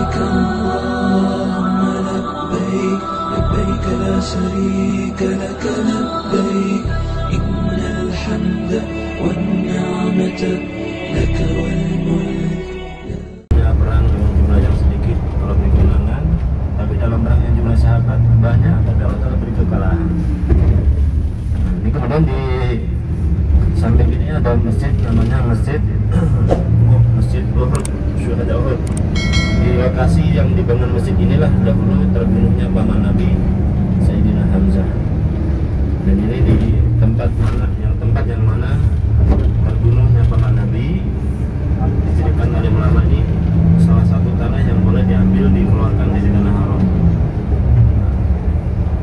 لبيك اللهم لبيك لبيك لا شريك لك لبيك إن الحمد والنعمة لك والملك. Perang dengan jumlah yang sedikit kalau kehilangan, tapi dalam perang yang jumlah sahabat banyak, tapi Allah Ta'ala beri kekalahan. Ini kemudian di samping ini ada masjid, namanya Masjid Uhud, Syuhada Uhud. Di lokasi yang dibangun masjid inilah dahulu terbunuhnya paman Nabi Sayyidina Hamzah. Dan ini di tempat yang mana terbunuhnya paman Nabi, dijadikan oleh ulama ini salah satu tanah yang boleh diambil dikeluarkan dari tanah haram.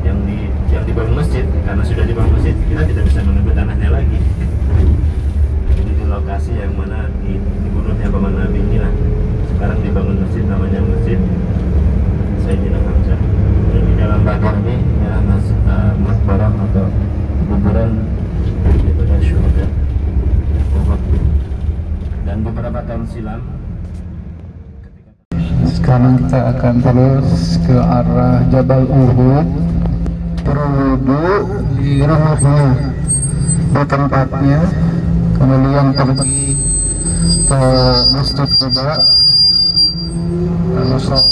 Yang dibangun masjid, karena sudah dibangun masjid kita tidak bisa mengambil tanahnya lagi. Jadi di lokasi yang mana dibunuhnya paman Nabi inilah sekarang dibangun masjid, namanya Masjid Sayyidina Hamzah. Dan di dalam bagian ini adalah makbarah atau kuburan daripada syuhada Uhud. Dan beberapa tahun silam sekarang kita akan terus ke arah Jabal Uhud, berwudu di rumahnya, di tempatnya, kemudian pergi ke Masjid Quba, lalu sholat,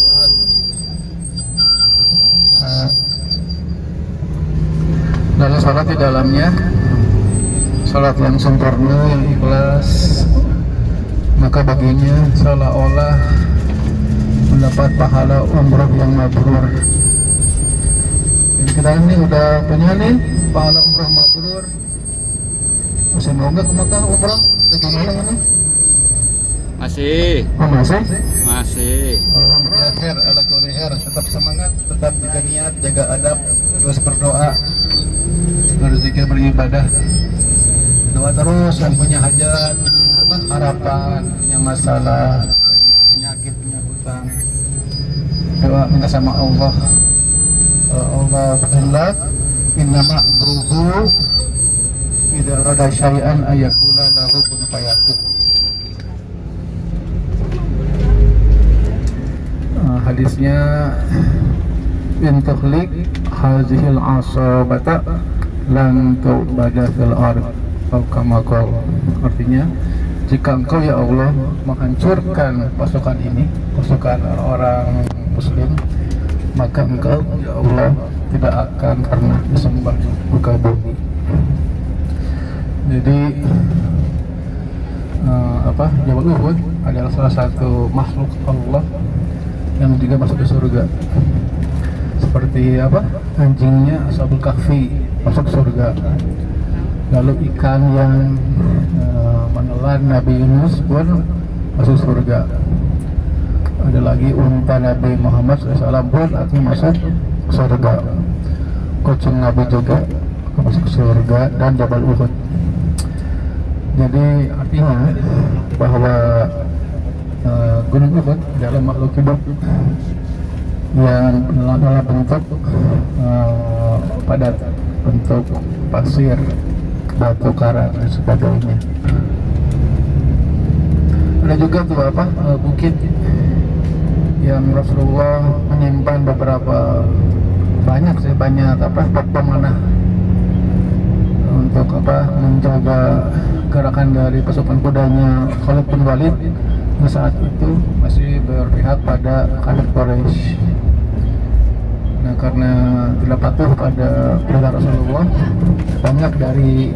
lalu sholat di dalamnya, sholat yang sempurna, yang ikhlas, maka baginya seolah-olah mendapat pahala umrah yang mabrur. Dan kita ini udah punya nih pahala umrah mabrur. Masih mau nggak ke Makkah umrah? Bagaimana ini? Masih. Oh, masih? Masih. Alhamdulillah, ala kulli khair. Tetap semangat, tetap jaga niat, jaga adab, terus berdoa, berzikir, beribadah. Doa terus yang punya hajat, punya harapan, punya masalah, punya penyakit, punya hutang. Doa minta sama Allah. Allah berkehendak, innama amruhu idza arada syai'an ayaqula lahu kun fayakun. Hadisnya in tukhliq hazihil asabata lan tu'bada fil ard atau kama qala. Artinya, jika engkau ya Allah menghancurkan pasukan ini, pasukan orang muslim, maka engkau ya Allah tidak akan pernah disembah di muka bumi. Jadi Jabal Uhud adalah salah satu makhluk Allah yang juga masuk ke surga. Seperti anjingnya Ashabul Kahfi masuk surga. Lalu ikan yang menelan Nabi Yunus pun masuk surga. Ada lagi unta Nabi Muhammad SAW pun akan masuk surga. Kucing Nabi juga masuk surga, dan Jabal Uhud. Jadi artinya bahwa Gunung Uhud adalah makhluk hidup yang dalam bentuk padat, bentuk pasir, batu karang dan sebagainya. Ada juga tuh bukit yang Rasulullah menyimpan banyak pemanah untuk menjaga gerakan dari pasukan kudanya Khalid bin Walid yang saat itu masih berpihak pada kafir Quraisy. Nah, karena tidak patuh pada perintah Rasulullah, banyak dari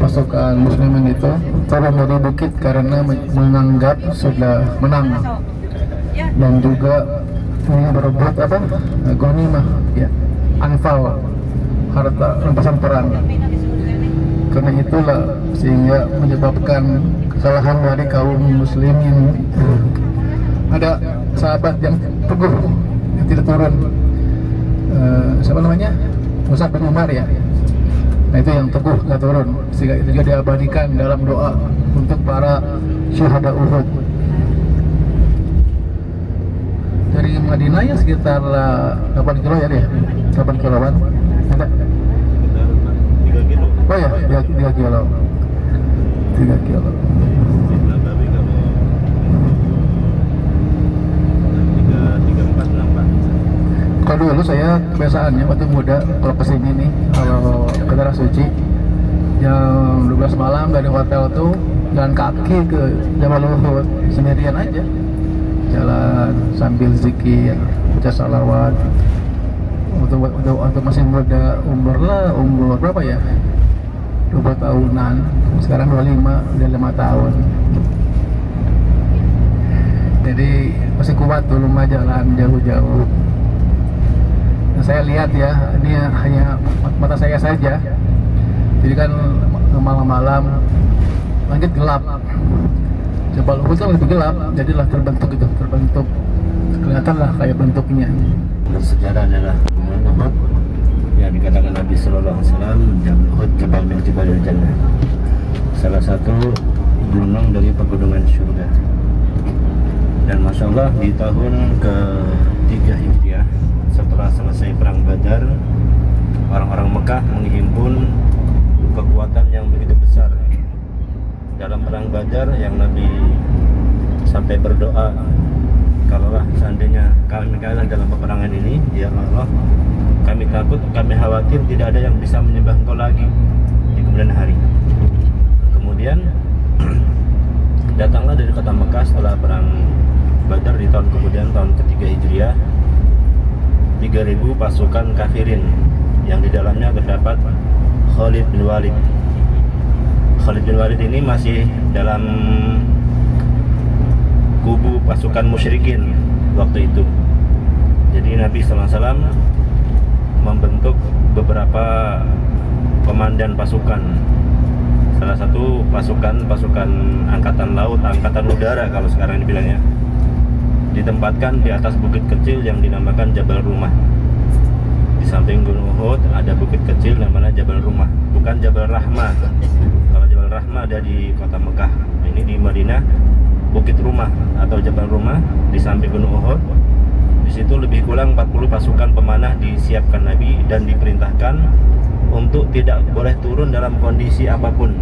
pasukan muslimin itu turun dari bukit karena menganggap sudah menang, dan juga ingin berebut ghanimah, ya, anfal, harta rampasan perang. Karena itulah sehingga menyebabkan kesalahan dari kaum muslimin. Ada sahabat yang teguh yang tidak turun, siapa namanya? Mus'ab bin Umar, ya. Nah, itu yang teguh nggak turun, sehingga itu juga diabadikan dalam doa untuk para syuhada Uhud. Dari Madinah ya sekitar 8 kilo ya, 8 kiloan. Ada? 3 kilo. Oh ya, 3 kilo. 3 kilo. dulu saya kebiasaannya waktu muda kalau kesini nih, kalau ke Tanah Suci jam 12 malam dari hotel tuh jalan kaki ke Jabal Uhud sendirian aja, jalan sambil zikir, baca salawat. Untuk masih muda, umur berapa ya, 20 tahunan, sekarang 25, udah 5 tahun. Jadi masih kuat dulu mah jalan jauh-jauh. Nah, saya lihat ya, ini hanya mata saya saja. Jadi kan malam-malam langit gelap, Jabal Uhud kan lebih gelap, jadilah terbentuk kelihatanlah kayak bentuknya. Bersejarah adalah Gunung Uhud yang dikatakan Nabi Sallallahu Alaihi Wasallam, Jabal Uhud Jabal min Jibalil Jannah, salah satu gunung dari pegunungan surga. Dan Masya Allah di tahun ke-3 Hijriah, setelah selesai perang Badar, orang-orang Mekah menghimpun kekuatan yang begitu besar dalam perang Badar, yang Nabi sampai berdoa, kalaulah seandainya kami kalah dalam peperangan ini, ya Allah, kami takut, kami khawatir tidak ada yang bisa menyembah Engkau lagi di kemudian hari. Kemudian datanglah dari kota Mekah setelah perang Badar di tahun kemudian, tahun ke-3 Hijriah, 3.000 pasukan kafirin yang di dalamnya terdapat Khalid bin Walid. Khalid bin Walid ini masih dalam kubu pasukan musyrikin waktu itu. Jadi Nabi SAW membentuk beberapa komandan pasukan. Salah satu pasukan angkatan laut, angkatan udara kalau sekarang dibilangnya, ditempatkan di atas bukit kecil yang dinamakan Jabal Rumah. Di samping Gunung Uhud ada bukit kecil namanya Jabal Rumah, bukan Jabal Rahmah. Kalau Jabal Rahmah ada di kota Mekah, ini di Madinah Bukit Rumah atau Jabal Rumah di samping Gunung Uhud. Di situ lebih kurang 40 pasukan pemanah disiapkan Nabi dan diperintahkan untuk tidak boleh turun dalam kondisi apapun.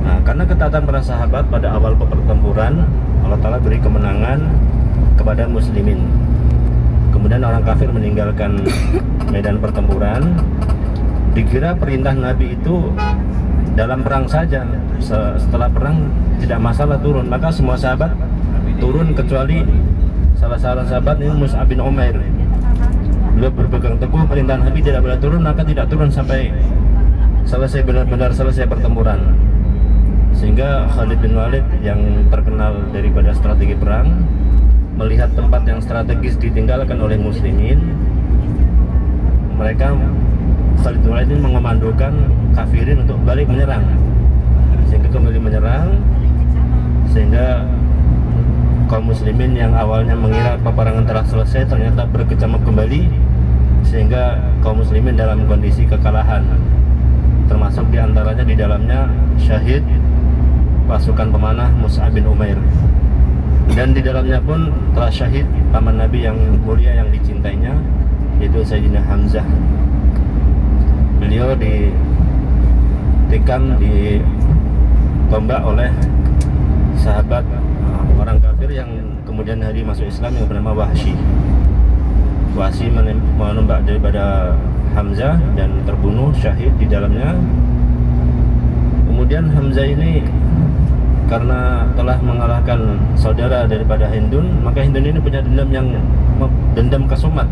Nah, karena ketaatan para sahabat pada awal pertempuran, Allah Ta'ala beri kemenangan kepada muslimin. Kemudian orang kafir meninggalkan medan pertempuran. Dikira perintah Nabi itu dalam perang saja, setelah perang tidak masalah turun. Maka semua sahabat turun kecuali salah seorang sahabat, ini Mus'ab bin Umair. Beliau berpegang teguh perintah Nabi tidak boleh turun, maka tidak turun sampai selesai, benar-benar selesai pertempuran. Sehingga Khalid bin Walid yang terkenal daripada strategi perang, melihat tempat yang strategis ditinggalkan oleh muslimin, Khalid bin Walid ini mengomandokan kafirin untuk balik menyerang, sehingga kembali menyerang, sehingga kaum muslimin yang awalnya mengira peperangan telah selesai ternyata berkecamuk kembali, sehingga kaum muslimin dalam kondisi kekalahan, termasuk diantaranya di dalamnya syahid pasukan pemanah Mus'ab bin Umair, dan di dalamnya pun telah syahid paman Nabi yang mulia yang dicintainya, yaitu Sayyidina Hamzah. Beliau ditikam, ditombak oleh sahabat orang kafir yang kemudian hari masuk Islam yang bernama Wahsy. Wahsy menembak daripada Hamzah dan terbunuh syahid di dalamnya. Kemudian Hamzah ini karena telah mengalahkan saudara daripada Hindun, maka Hindun ini punya dendam kesumat.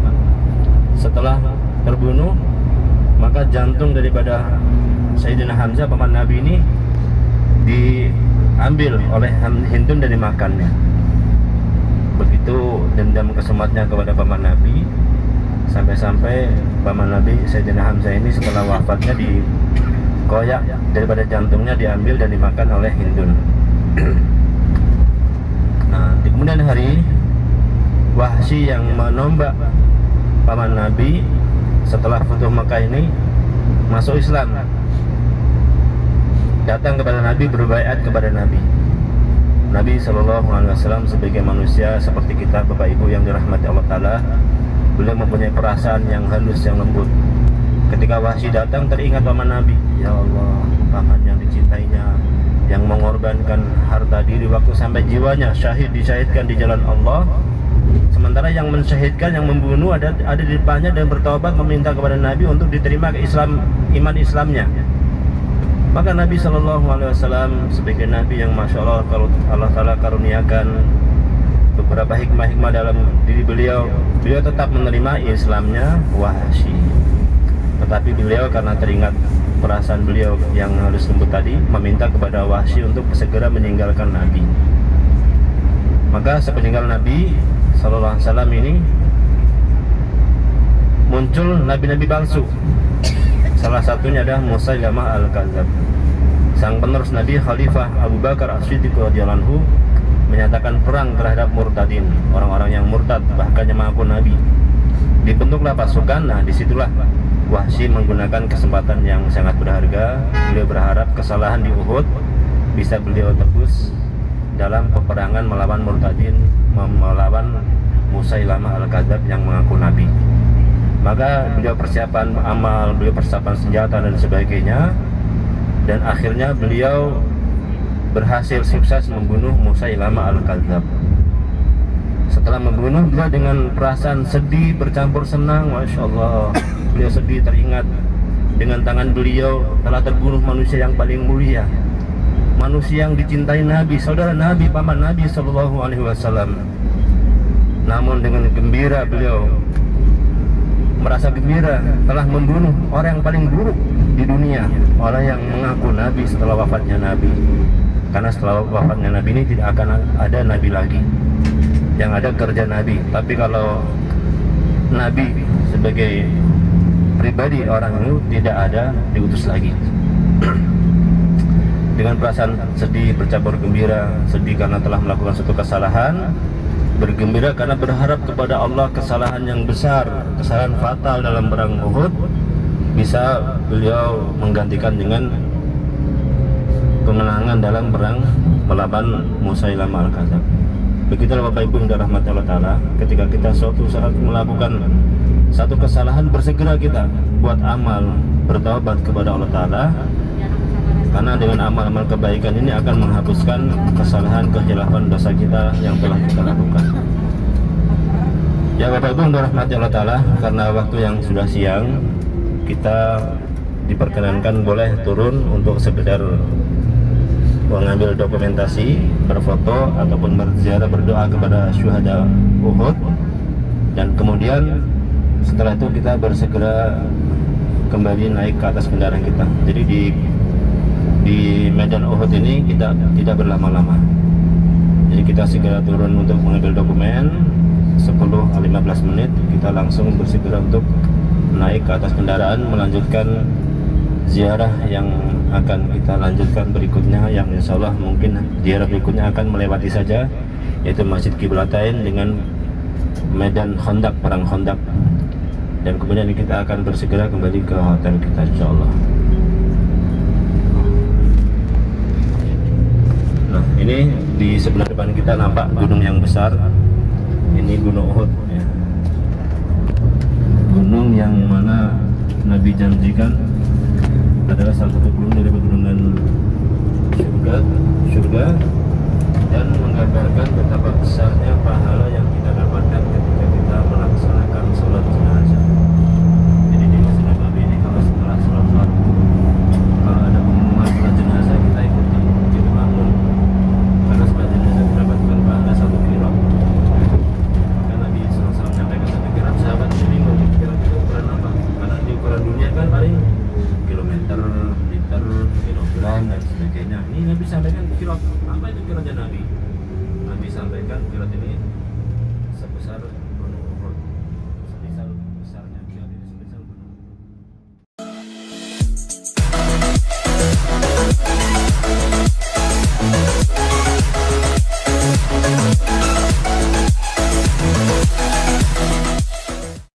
Setelah terbunuh, maka jantung daripada Sayyidina Hamzah paman Nabi ini diambil oleh Hindun dan dimakannya. Begitu dendam kesumatnya kepada paman Nabi, sampai-sampai paman Nabi Sayyidina Hamzah ini setelah wafatnya dikoyak daripada jantungnya, diambil dan dimakan oleh Hindun. Nah, di kemudian hari, Wahsy yang menombak paman Nabi setelah Futuh Makkah ini masuk Islam, datang kepada Nabi, berbaiat kepada Nabi. Nabi SAW sebagai manusia seperti kita, Bapak Ibu yang dirahmati Allah Ta'ala, beliau mempunyai perasaan yang halus, yang lembut. Ketika Wahsy datang, teringat paman Nabi, ya Allah, paman yang dicintainya, yang mengorbankan harta diri waktu sampai jiwanya syahid, disyahidkan di jalan Allah, Sementara yang mensyahidkan, yang membunuh ada di depannya dan bertobat meminta kepada Nabi untuk diterima ke iman Islamnya. Maka Nabi SAW sebagai Nabi yang Masya Allah, kalau Allah Ta'ala karuniakan beberapa hikmah-hikmah dalam diri beliau tetap menerima Islamnya Wahsy. Tetapi beliau karena teringat perasaan beliau yang halus lembut tadi, meminta kepada Wahsy untuk segera meninggalkan Nabi. Maka sepeninggal Nabi SAW ini muncul nabi-nabi palsu. Salah satunya adalah Musailamah Al-Kadzab. Sang penerus Nabi Khalifah Abu Bakar As-Siddiq radhiyallahu anhu menyatakan perang terhadap murtadin, orang-orang yang murtad bahkan yang mengaku Nabi. Dibentuklah pasukan. Nah, disitulah Wahsy menggunakan kesempatan yang sangat berharga. Beliau berharap kesalahan di Uhud bisa beliau tebus dalam peperangan melawan murtadin, melawan Musailamah Al-Kadzab yang mengaku Nabi. Maka beliau persiapan amal, beliau persiapan senjata dan sebagainya, dan akhirnya beliau berhasil sukses membunuh Musailamah Al-Kadzab. Setelah membunuh, beliau dengan perasaan sedih bercampur senang. Masya Allah, beliau sedih teringat dengan tangan beliau telah terbunuh manusia yang paling mulia, manusia yang dicintai Nabi, saudara Nabi, paman Nabi SAW. Namun dengan gembira beliau merasa gembira telah membunuh orang yang paling buruk di dunia, orang yang mengaku Nabi setelah wafatnya Nabi. Karena setelah wafatnya Nabi ini tidak akan ada Nabi lagi, yang ada kerja Nabi. Tapi kalau Nabi sebagai pribadi orang itu tidak ada, diutus lagi. Dengan perasaan sedih bercampur gembira, sedih karena telah melakukan suatu kesalahan, bergembira karena berharap kepada Allah kesalahan yang besar, kesalahan fatal dalam perang Uhud bisa beliau menggantikan dengan kemenangan dalam perang melawan Musailamah Al-Kadzab. Begitulah Bapak Ibu yang dirahmati Allah Ta'ala, ketika kita suatu saat melakukan satu kesalahan, bersegera kita buat amal, bertaubat kepada Allah Ta'ala, karena dengan amal-amal kebaikan ini akan menghapuskan kesalahan, kehilafan, dosa kita yang telah kita lakukan. Ya Bapak Ibu yang dirahmati Allah Ta'ala, karena waktu yang sudah siang, kita diperkenankan boleh turun untuk sekedar mengambil dokumentasi, berfoto ataupun berziarah, berdoa kepada syuhada Uhud, dan kemudian setelah itu kita bersegera kembali naik ke atas kendaraan kita. Jadi di medan Uhud ini kita tidak berlama-lama. Jadi kita segera turun untuk mengambil dokumen, 10-15 menit kita langsung bersegera untuk naik ke atas kendaraan, melanjutkan ziarah yang akan kita lanjutkan berikutnya, yang insya Allah mungkin ziarah berikutnya akan melewati saja, yaitu Masjid Qiblatain dengan medan Khandaq, perang Khandaq, dan kemudian kita akan bersegera kembali ke hotel kita insya Allah. Nah, ini di sebelah depan kita nampak gunung yang besar. Ini Gunung Uhud ya. Gunung yang mana Nabi janjikan adalah salah satu gunung dari pegunungan surga, dan menggambarkan betapa besarnya pahala yang kita dapatkan ketika kita melaksanakan sholat jenazah. Jadi di Masjid Nabawi ini kalau setelah sholat kalau ada pengumuman sholat jenazah, kita ikuti, kita makmum, karena sholat jenazah mendapatkan pahala 1 kilo. Maka Nabi SAW menyampaikan 1 kilo, sahabat bingung kira-kira ukuran apa, karena di ukuran dunia kan paling kilometer, liter, kilogram dan sebagainya. Ini Nabi sampaikan kilo. Apa itu kilonya Nabi? Nabi sampaikan kilo ini sebesar